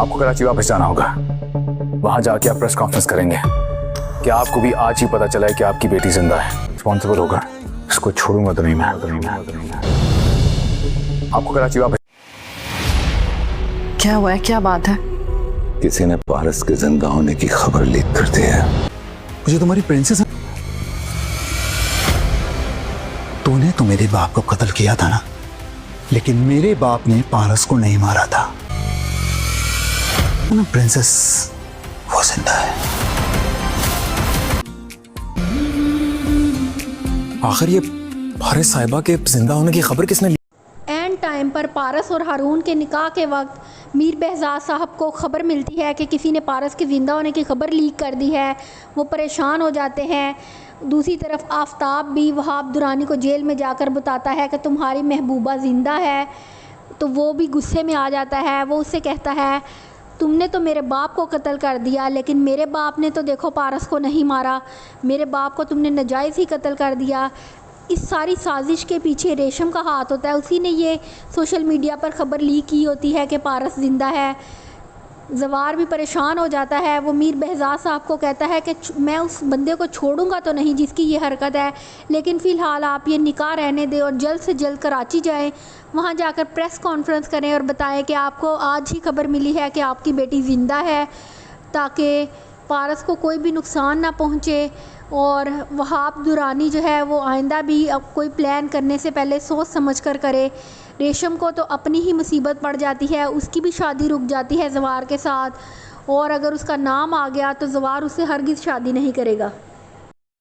आपको कराची वापस जाना होगा। वहां जाके आप प्रेस कॉन्फ्रेंस करेंगे कि आपको भी आज ही पता चला है कि आपकी बेटी जिंदा है। रिस्पॉन्सिबल होगा, इसको छोड़ूंगा तो नहीं मैं। आपको कराची वापस। क्या हुआ है, क्या बात है? किसी ने पारस के जिंदा होने की खबर लीक कर दी है। मुझे तुम्हारी प्रिंसेस, तूने तो मेरे बाप को कत्ल किया था ना, लेकिन मेरे बाप ने पारस को नहीं मारा था ना। प्रिंसेस वो जिंदा है। आखिर ये पारस साहिबा के जिंदा होने की खबर किसने ली? एंड टाइम पर पारस और हारून के निकाह के वक्त मीर बेहजाद साहब को खबर मिलती है कि किसी ने पारस के ज़िंदा होने की खबर लीक कर दी है। वो परेशान हो जाते हैं। दूसरी तरफ आफताब भी वहाब दुरानी को जेल में जाकर बताता है कि तुम्हारी महबूबा ज़िंदा है, तो वो भी गुस्से में आ जाता है। वो उससे कहता है तुमने तो मेरे बाप को कत्ल कर दिया, लेकिन मेरे बाप ने तो देखो पारस को नहीं मारा, मेरे बाप को तुमने नाजायज़ ही कत्ल कर दिया। इस सारी साजिश के पीछे रेशम का हाथ होता है। उसी ने ये सोशल मीडिया पर ख़बर लीक की होती है कि पारस ज़िंदा है। जवार भी परेशान हो जाता है। वो मीर बेहजाद साहब को कहता है कि मैं उस बंदे को छोड़ूंगा तो नहीं जिसकी ये हरकत है, लेकिन फ़िलहाल आप ये निकाह रहने दें और जल्द से जल्द कराची जाएं, वहाँ जाकर प्रेस कॉन्फ्रेंस करें और बताएं कि आपको आज ही खबर मिली है कि आपकी बेटी ज़िंदा है, ताकि पारस को कोई भी नुकसान ना पहुँचे। और वहाब दुरानी जो है वो आइंदा भी अब कोई प्लान करने से पहले सोच समझ कर करे। रेशम को तो अपनी ही मुसीबत पड़ जाती है, उसकी भी शादी रुक जाती है जवार के साथ, और अगर उसका नाम आ गया तो जवार उससे हरगिज़ शादी नहीं करेगा।